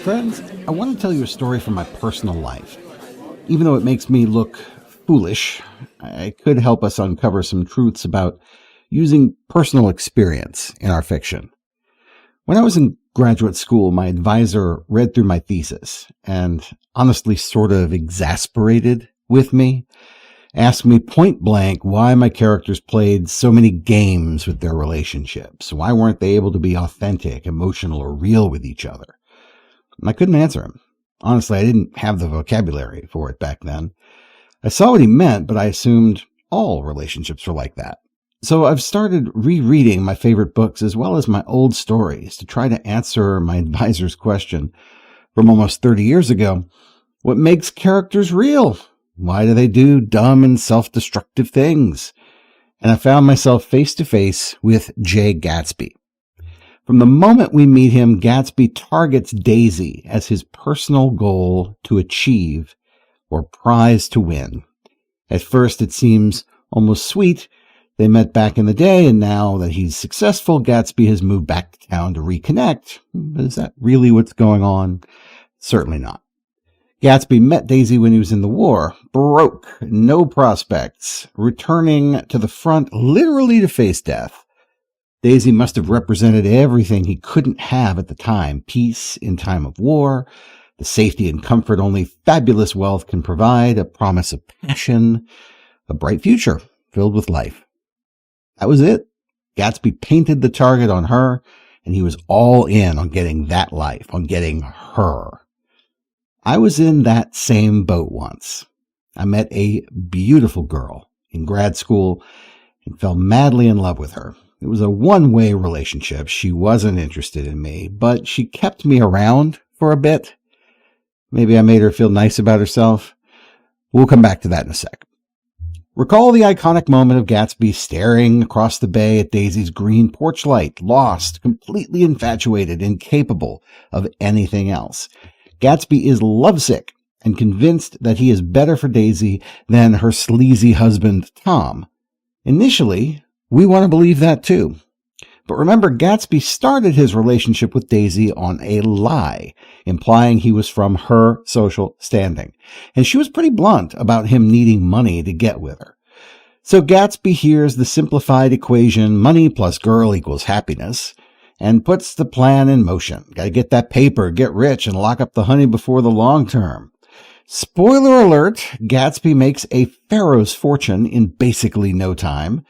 Friends, I want to tell you a story from my personal life. Even though it makes me look foolish, it could help us uncover some truths about using personal experience in our fiction. When I was in graduate school, my advisor read through my thesis and honestly sort of exasperated with me, asked me point blank why my characters played so many games with their relationships. Why weren't they able to be authentic, emotional, or real with each other? And I couldn't answer him. Honestly, I didn't have the vocabulary for it back then. I saw what he meant, but I assumed all relationships were like that. So I've started rereading my favorite books as well as my old stories to try to answer my advisor's question from almost 30 years ago. What makes characters real? Why do they do dumb and self-destructive things? And I found myself face to face with Great Gatsby. From the moment we meet him, Gatsby targets Daisy as his personal goal to achieve or prize to win. At first, it seems almost sweet. They met back in the day, and now that he's successful, Gatsby has moved back to town to reconnect. Is that really what's going on? Certainly not. Gatsby met Daisy when he was in the war, broke, no prospects, returning to the front literally to face death. Daisy must have represented everything he couldn't have at the time: peace in time of war, the safety and comfort only fabulous wealth can provide, a promise of passion, a bright future filled with life. That was it. Gatsby painted the target on her, and he was all in on getting that life, on getting her. I was in that same boat once. I met a beautiful girl in grad school and fell madly in love with her. It was a one-way relationship. She wasn't interested in me, but she kept me around for a bit. Maybe I made her feel nice about herself. We'll come back to that in a sec. Recall the iconic moment of Gatsby staring across the bay at Daisy's green porch light, lost, completely infatuated, incapable of anything else. Gatsby is lovesick and convinced that he is better for Daisy than her sleazy husband, Tom. Initially, we want to believe that too. But remember, Gatsby started his relationship with Daisy on a lie, implying he was from her social standing. And she was pretty blunt about him needing money to get with her. So Gatsby hears the simplified equation, money plus girl equals happiness, and puts the plan in motion. Gotta get that paper, get rich, and lock up the honey before the long term. Spoiler alert, Gatsby makes a pharaoh's fortune in basically no time.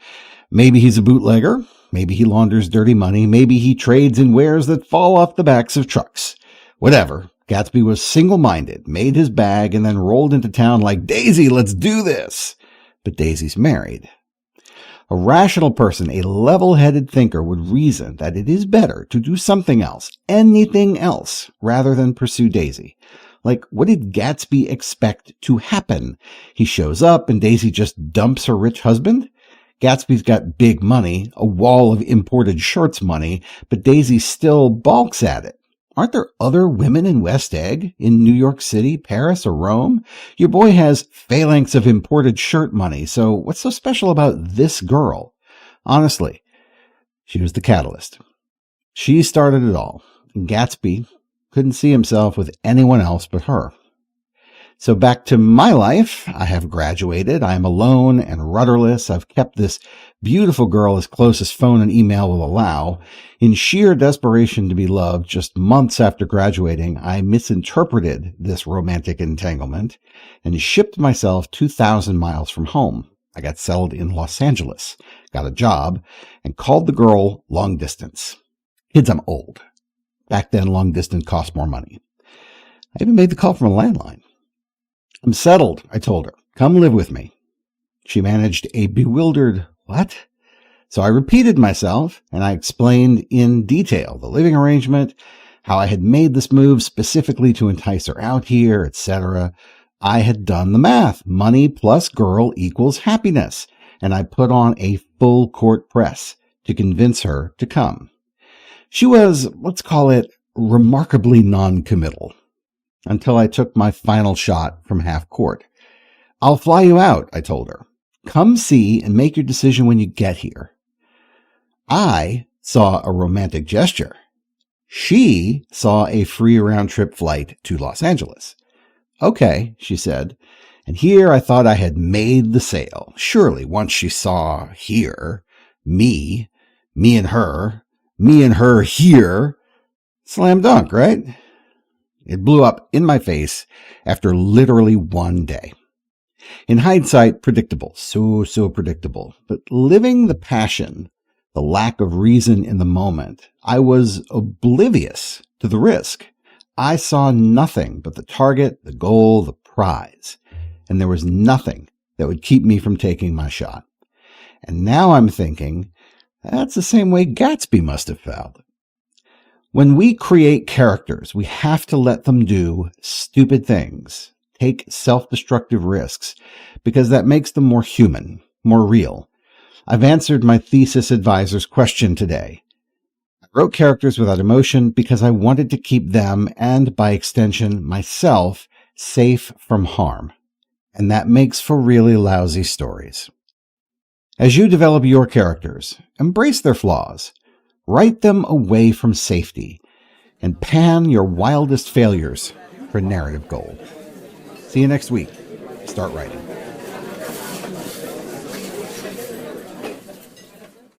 Maybe he's a bootlegger. Maybe he launders dirty money. Maybe he trades in wares that fall off the backs of trucks. Whatever. Gatsby was single-minded, made his bag, and then rolled into town like, Daisy, let's do this. But Daisy's married. A rational person, a level-headed thinker, would reason that it is better to do something else, anything else, rather than pursue Daisy. Like, what did Gatsby expect to happen? He shows up and Daisy just dumps her rich husband? Gatsby's got big money, a wall of imported shirts money, but Daisy still balks at it. Aren't there other women in West Egg, in New York City, Paris, or Rome? Your boy has phalanx of imported shirt money, so what's so special about this girl? Honestly, she was the catalyst. She started it all, and Gatsby couldn't see himself with anyone else but her. So back to my life. I have graduated. I am alone and rudderless. I've kept this beautiful girl as close as phone and email will allow. In sheer desperation to be loved, just months after graduating, I misinterpreted this romantic entanglement and shipped myself 2,000 miles from home. I got settled in Los Angeles, got a job, and called the girl long distance. Kids, I'm old. Back then, long distance cost more money. I even made the call from a landline. I'm settled, I told her. Come live with me. She managed a bewildered, what? So I repeated myself, and I explained in detail the living arrangement, how I had made this move specifically to entice her out here, etc. I had done the math. Money plus girl equals happiness. And I put on a full court press to convince her to come. She was, let's call it, remarkably non-committal. Until I took my final shot from half court. I'll fly you out, I told her. Come see and make your decision when you get here. I saw a romantic gesture. She saw a free round-trip flight to Los Angeles. Okay, she said, and here I thought I had made the sale. Surely once she saw here, me and her, here, slam dunk, right? It blew up in my face after literally one day. In hindsight, predictable, so predictable. But living the passion, the lack of reason in the moment, I was oblivious to the risk. I saw nothing but the target, the goal, the prize. And there was nothing that would keep me from taking my shot. And now I'm thinking, that's the same way Gatsby must have felt. When we create characters, we have to let them do stupid things, take self-destructive risks, because that makes them more human, more real. I've answered my thesis advisor's question today. I wrote characters without emotion because I wanted to keep them, and by extension, myself, safe from harm. And that makes for really lousy stories. As you develop your characters, embrace their flaws. Write them away from safety, and pan your wildest failures for narrative gold. See you next week. Start writing.